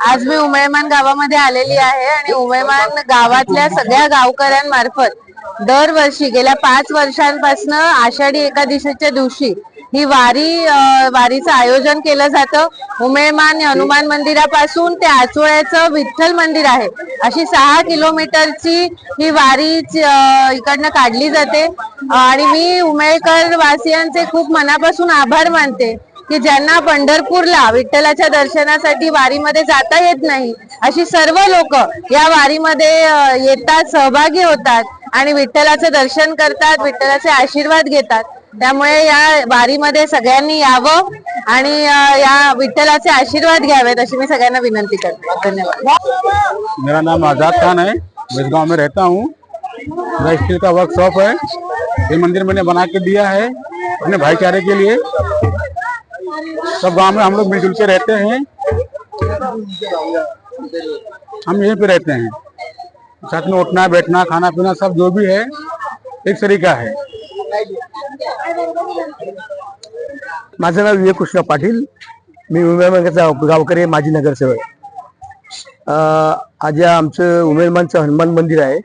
आज मी उमयमान गावामध्ये आलेली आहे आणि उमयमान गावातल्या सगळ्या गावकऱ्यांमार्फत दरवर्षी गेल्या 5 वर्षांपासून आषाढी एकादशीच्या दिवशी ही वारीचं आयोजन केलं जातं। उमयमान हनुमान मंदिरापासून ते आचोळ्याचं विठ्ठल मंदिर आहे अशी 6 किलोमीटरची ही वारी इकडनं काढली जाते आणि मी उमयकर वासियांचे खूप मनापासून आभार मानते की ज्यांना पंढरपूरला विठ्ठलाच्या दर्शनासाठी वारीमध्ये जाता येत नाही अशी सर्व लोक या वारीमध्ये येतात, सहभागी होतात आणि विठ्ठलाचं दर्शन करतात, विठ्ठलाचे आशीर्वाद घेतात। त्यामुळे या वारीमध्ये सगळ्यांनी यावं आणि या विठ्ठलाचे आशीर्वाद घ्यावेत अशी मी सगळ्यांना विनंती करते। धन्यवाद। मेरा नाम आजाद खान है, मैं इस गांव में रहता हूँ। मेरा स्टील का वर्कशॉप है। ये मंदिर मैंने बना के दिया है अपने भाईचारे के लिए। सब गांव में हम लोग मिलजुल के रहते हैं, हम यहीं पे रहते हैं। साथ में उठना बैठना खाना पीना सब जो भी है एक तरीका है। माझं नाव विवेक कृष्ण पाटील, मी उमयमानचा गावकरी, माजी नगरसेवक। आज आमचं उमयमानचं हनुमान मंदिर आहे।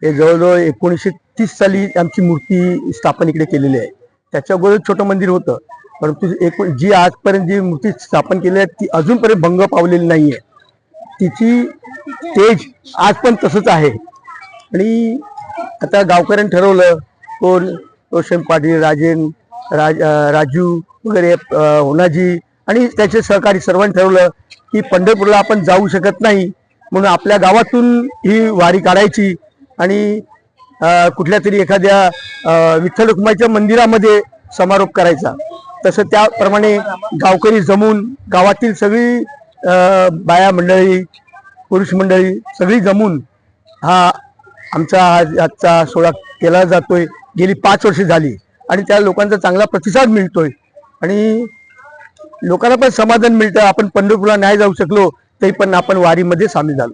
हे जवळजवळ 1930 साली आमची मूर्ती स्थापन इकडे केलेली आहे। त्याच्या अगोदर छोटं मंदिर होतं, परंतु जी आजपर्यंत जी मूर्ती स्थापन केली आहे ती अजूनपर्यंत भंग पावलेली नाहीये। तिची तेज आज पण तसंच आहे। आणि आता गावकऱ्यांनी ठरवलं, कोण रोशन पाटील, राजू वगैरे, होनाजी आणि त्याचे सहकारी सर्वांनी ठरवलं की पंढरपूरला आपण जाऊ शकत नाही, म्हणून आपल्या गावातून ही वारी काढायची आणि कुठल्या तरी एखाद्या विठ्ठल रुक्माईच्या मंदिरामध्ये समारोप करायचा। तसं त्याप्रमाणे गावकरी जमून, गावातील सगळी बाया मंडळी, पुरुष मंडळी सगळी जमून हा आमचा आजचा सोहळा केला जातोय। गेली 5 वर्ष झाली आणि त्या लोकांचा चांगला प्रतिसाद मिळतोय आणि लोकांना पण समाधान मिळतं। आपण पंढरपूरला नाही जाऊ शकलो तरी पण आपण वारीमध्ये सामील झालो।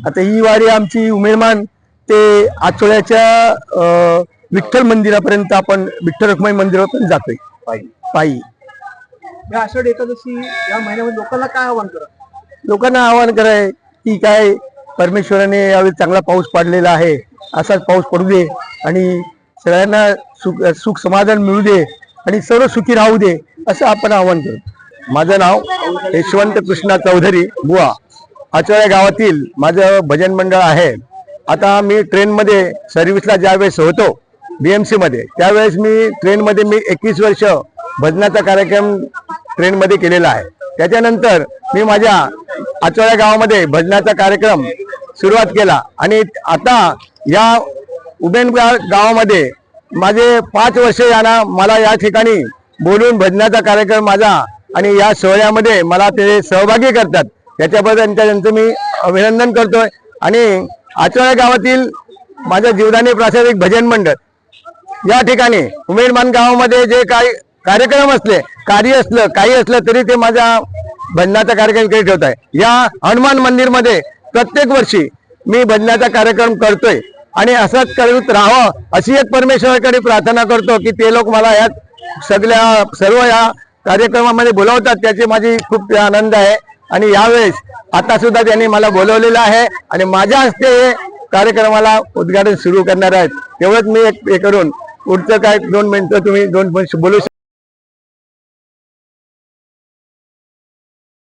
आता ही वारी आमची उमयमान ते आचोळ्याच्या विठ्ठल मंदिरापर्यंत आपण विठ्ठल रुक्माई मंदिरापर्यंत जातोय पायी। या आषाढी एकादशी या महिन्यामध्ये लोकांना काय आव्हान करा? लोकांना आव्हान कराय की काय, परमेश्वराने यावेळी चांगला पाऊस पडलेला आहे, असाच पाऊस पडू दे आणि सगळ्यांना सुख समाधान मिळू दे आणि सर्व सुखी राहू दे असं आपण आव्हान करू। माझं नाव यशवंत कृष्णा चौधरी बुवा, आचोळ्या गावातील माझं भजन मंडळ आहे। आता मी ट्रेनमध्ये सर्व्हिसला ज्यावेळेस होतो BMC मध्ये, त्यावेळेस मी ट्रेनमध्ये 21 वर्ष भजनाचा कार्यक्रम ट्रेनमध्ये केलेला आहे। त्याच्यानंतर मी माझ्या आचोळ्या गावामध्ये भजनाचा कार्यक्रम सुरुवात केला आणि आता या उमयमान गावामध्ये माझे 5 वर्ष याना मला या ठिकाणी बोलून भजनाचा कार्यक्रम माझा आणि या सोहळ्यामध्ये मला ते सहभागी करतात, त्याच्याबद्दल त्यांचं मी अभिनंदन करतोय। आणि आचोळ्या गावातील माझ्या जीवदानी प्रासादिक भजन मंडळ या ठिकाणी उमयमान गावामध्ये जे काही कार्यक्रम असले, कार्य असलं, काही असलं तरी ते माझ्या भजनाचा कार्यक्रम इकडे ठेवत आहे। या हनुमान मंदिर मध्ये प्रत्येक वर्षी मी भजनाचा कार्यक्रम करतोय आणि असंच करत राहावं अशी एक परमेश्वराकडे प्रार्थना करतो की ते लोक मला यात सर्व या कार्यक्रमामध्ये बोलवतात, त्याची माझी खूप आनंद आहे। आणि यावेळेस आता सुद्धा त्यांनी मला बोलवलेलं आहे आणि माझ्या हस्ते हे कार्यक्रमाला उद्घाटन सुरू करणार आहेत। तेवढंच मी एक करून पुढचं काय 2 मिनिटं तुम्ही 2 बोलू